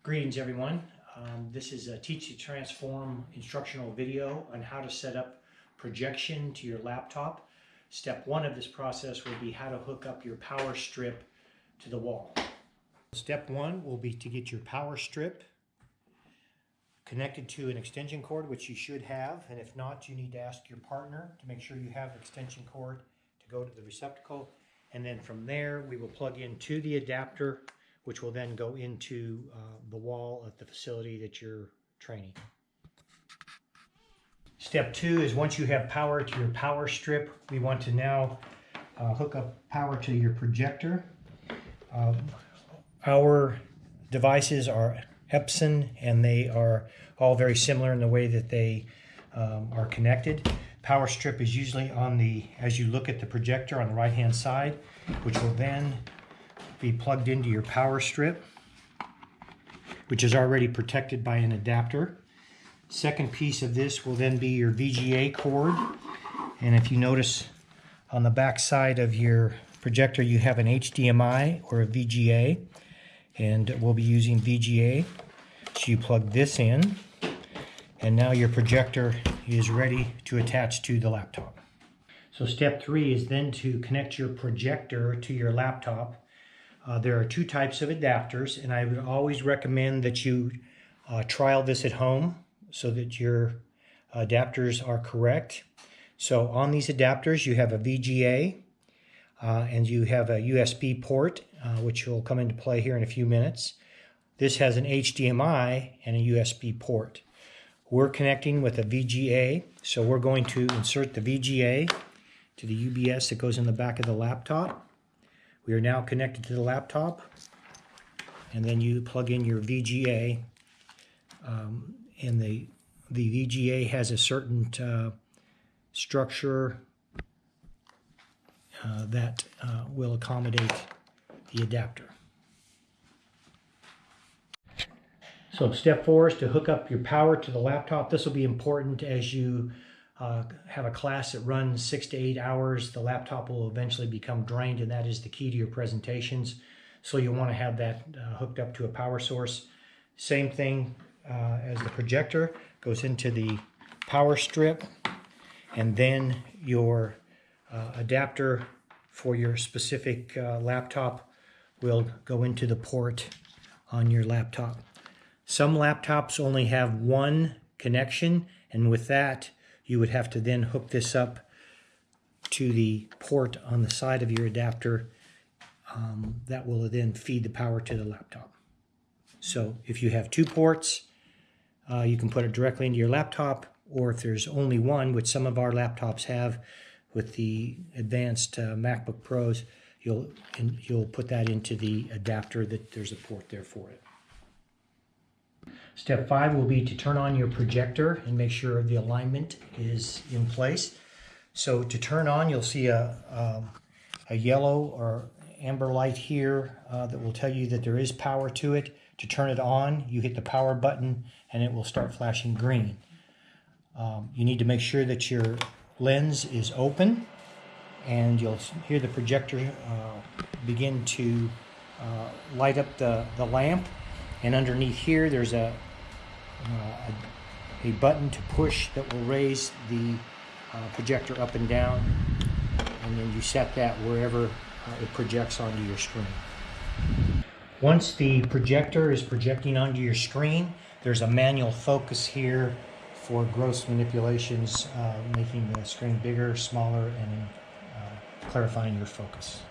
Greetings everyone. This is a Teach to Transform instructional video on how to set up projection to your laptop. Step one of this process will be how to hook up your power strip to the wall. Step one will be to get your power strip connected to an extension cord, which you should have, and if not, you need to ask your partner to make sure you have extension cord to go to the receptacle, and then from there we will plug into the adapter, which will then go into the wall of the facility that you're training. Step two is once you have power to your power strip, we want to now hook up power to your projector. Our devices are Epson, and they are all very similar in the way that they are connected. Power strip is usually on the, as you look at the projector on the right hand side, which will then be plugged into your power strip, which is already protected by an adapter. Second piece of this will then be your VGA cord, and if you notice on the back side of your projector you have an HDMI or a VGA, and we'll be using VGA. So you plug this in, and now your projector is ready to attach to the laptop. So step three is then to connect your projector to your laptop. There are two types of adapters, and I would always recommend that you trial this at home so that your adapters are correct. So on these adapters you have a VGA and you have a USB port, which will come into play here in a few minutes. This has an HDMI and a USB port. We're connecting with a VGA, so we're going to insert the VGA to the UBS that goes in the back of the laptop. We are now connected to the laptop, and then you plug in your VGA, and the VGA has a certain structure that will accommodate the adapter. So step four is to hook up your power to the laptop. This will be important as you have a class that runs 6 to 8 hours. The laptop will eventually become drained, and that is the key to your presentations. So you want to have that hooked up to a power source. Same thing as the projector, goes into the power strip, and then your adapter for your specific laptop will go into the port on your laptop. Some laptops only have one connection, and with that you would have to then hook this up to the port on the side of your adapter that will then feed the power to the laptop. So if you have two ports, you can put it directly into your laptop, or if there's only one, which some of our laptops have with the advanced MacBook Pros, you'll put that into the adapter, that there's a port there for it. Step five will be to turn on your projector and make sure the alignment is in place. So to turn on, you'll see a yellow or amber light here that will tell you that there is power to it. To turn it on, you hit the power button and it will start flashing green. You need to make sure that your lens is open, and you'll hear the projector begin to light up the lamp. And underneath here there's a button to push that will raise the projector up and down, and then you set that wherever it projects onto your screen. Once the projector is projecting onto your screen, there's a manual focus here for gross manipulations, making the screen bigger, smaller, and clarifying your focus.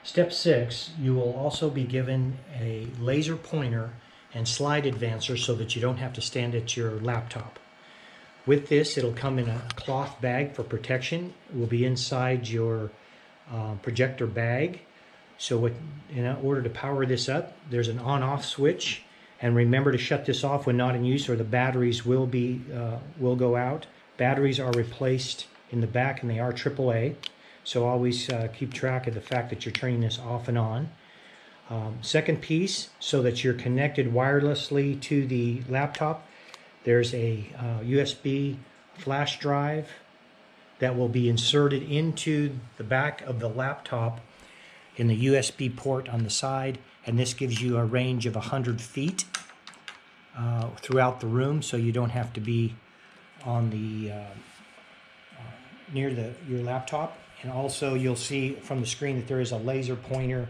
Step six, you will also be given a laser pointer and slide advancer so that you don't have to stand at your laptop. With this, it'll come in a cloth bag for protection. It will be inside your projector bag. So in order to power this up, there's an on-off switch, and remember to shut this off when not in use, or the batteries will go out. Batteries are replaced in the back, and they are AAA. So always keep track of the fact that you're turning this off and on. Second piece, so that you're connected wirelessly to the laptop, there's a USB flash drive that will be inserted into the back of the laptop in the USB port on the side, and this gives you a range of 100 feet throughout the room, so you don't have to be on the near your laptop. And also you'll see from the screen that there is a laser pointer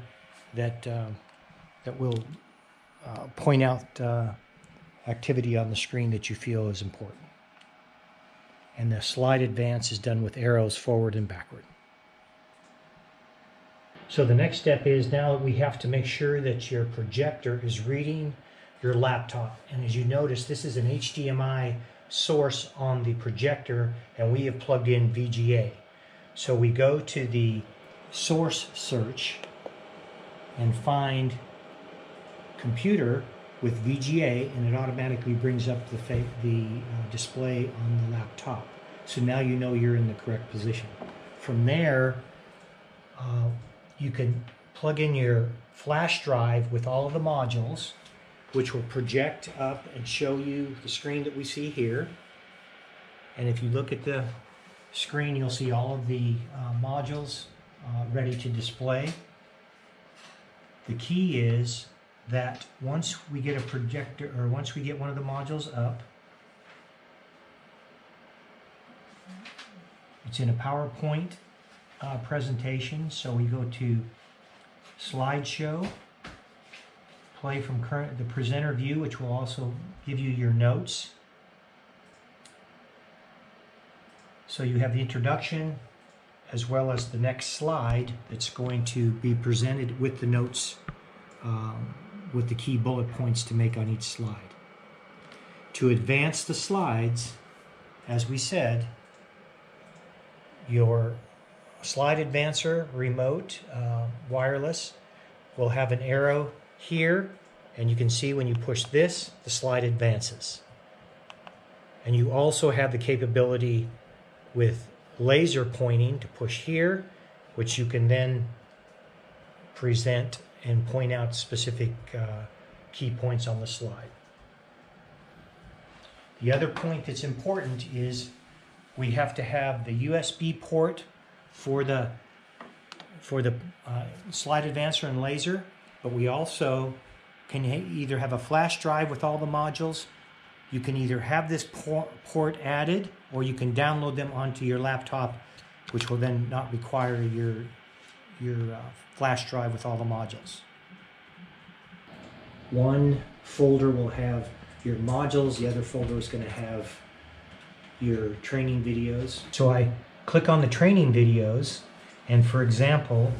that that will point out activity on the screen that you feel is important. And the slide advance is done with arrows forward and backward. So the next step is, now we have to make sure that your projector is reading your laptop. And as you notice, this is an HDMI source on the projector, and we have plugged in VGA. So we go to the source search and find computer with VGA, and it automatically brings up the display on the laptop. So now you know you're in the correct position. From there, you can plug in your flash drive with all of the modules, which will project up and show you the screen that we see here. And if you look at the screen, you'll see all of the modules ready to display. The key is that once we get a projector, or once we get one of the modules up, it's in a PowerPoint presentation, so we go to slideshow, play from the presenter view, which will also give you your notes. So you have the introduction as well as the next slide that's going to be presented with the notes, with the key bullet points to make on each slide. To advance the slides, as we said, your slide advancer remote wireless will have an arrow here, and you can see when you push this, the slide advances. And you also have the capability with laser pointing to push here, which you can then present and point out specific key points on the slide. The other point that's important is we have to have the USB port for the slide advancer and laser, but we also can either have a flash drive with all the modules. You can either have this port added, or you can download them onto your laptop, which will then not require your flash drive with all the modules. One folder will have your modules, the other folder is going to have your training videos. So I click on the training videos, and for example,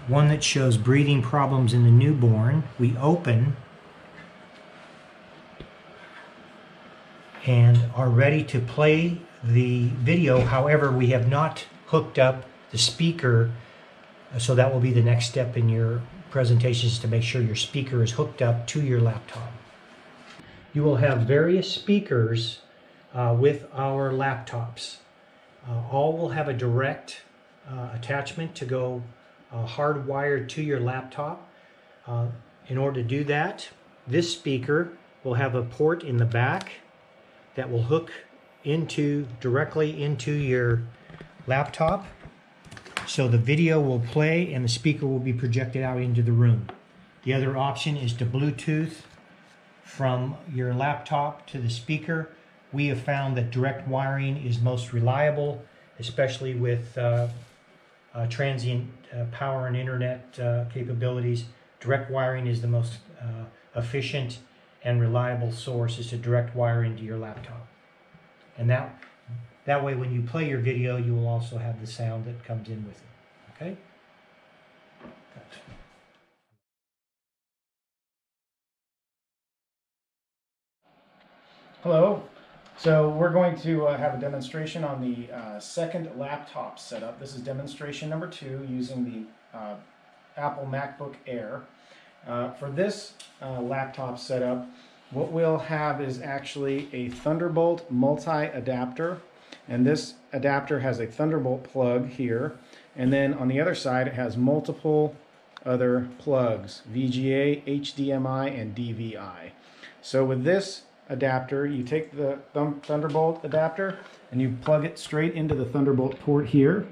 one that shows breathing problems in the newborn, we open and are ready to play the video. However, we have not hooked up the speaker, so that will be the next step in your presentations, to make sure your speaker is hooked up to your laptop. You will have various speakers with our laptops. All will have a direct attachment to go hardwired to your laptop. In order to do that, this speaker will have a port in the back that will hook directly into your laptop. So the video will play and the speaker will be projected out into the room. The other option is to Bluetooth from your laptop to the speaker. We have found that direct wiring is most reliable, especially with transient power and internet capabilities. Direct wiring is the most efficient and reliable source, is to direct wire into your laptop. And that way when you play your video, you will also have the sound that comes in with it. Okay? Hello. So we're going to have a demonstration on the second laptop setup. This is demonstration number 2 using the Apple MacBook Air. For this laptop setup, what we'll have is actually a Thunderbolt multi-adapter, and this adapter has a Thunderbolt plug here, and then on the other side it has multiple other plugs, VGA, HDMI, and DVI. So with this adapter, you take the Thunderbolt adapter and you plug it straight into the Thunderbolt port here,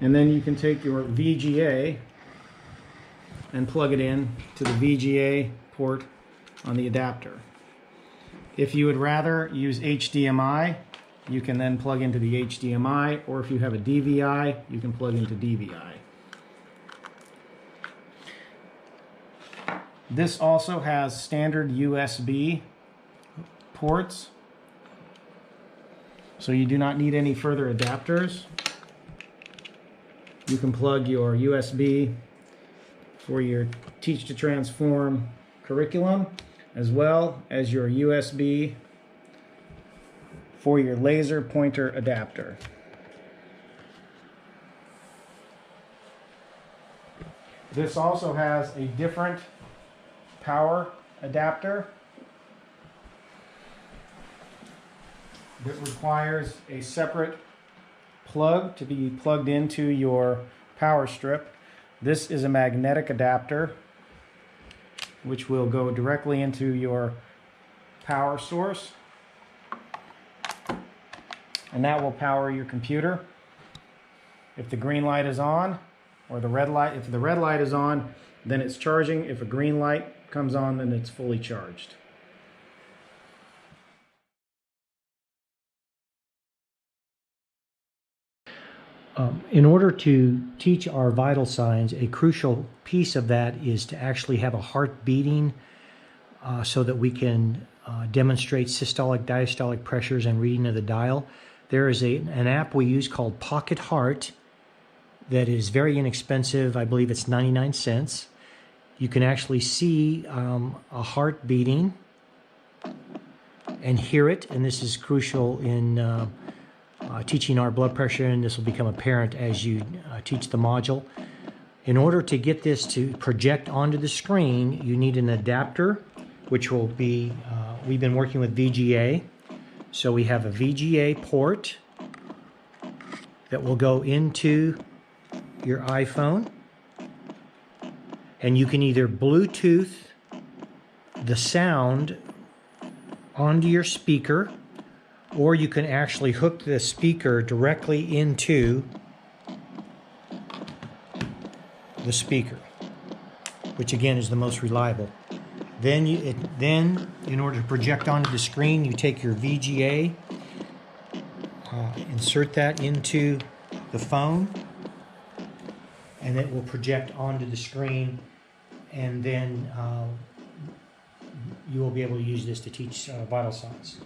and then you can take your VGA and plug it in to the VGA port on the adapter. If you would rather use HDMI, you can then plug into the HDMI, or if you have a DVI, you can plug into DVI. This also has standard USB ports, so you do not need any further adapters. You can plug your USB for your Teach to Transform curriculum, as well as your USB for your laser pointer adapter. This also has a different power adapter that requires a separate plug to be plugged into your power strip. This is a magnetic adapter which will go directly into your power source, and that will power your computer. If the green light is on, or the red light, if the red light is on, then it's charging. If a green light comes on, then it's fully charged. In order to teach our vital signs, a crucial piece of that is to actually have a heart beating so that we can demonstrate systolic, diastolic pressures and reading of the dial. There is an app we use called Pocket Heart that is very inexpensive. I believe it's 99 cents. You can actually see a heart beating and hear it, and this is crucial in teaching our blood pressure, and this will become apparent as you teach the module. In order to get this to project onto the screen, you need an adapter, which will be, we've been working with VGA. So we have a VGA port that will go into your iPhone, and you can either Bluetooth the sound onto your speaker, or you can actually hook the speaker directly into the speaker, which again is the most reliable. Then, in order to project onto the screen, you take your VGA, insert that into the phone, and it will project onto the screen, and then you will be able to use this to teach vital signs.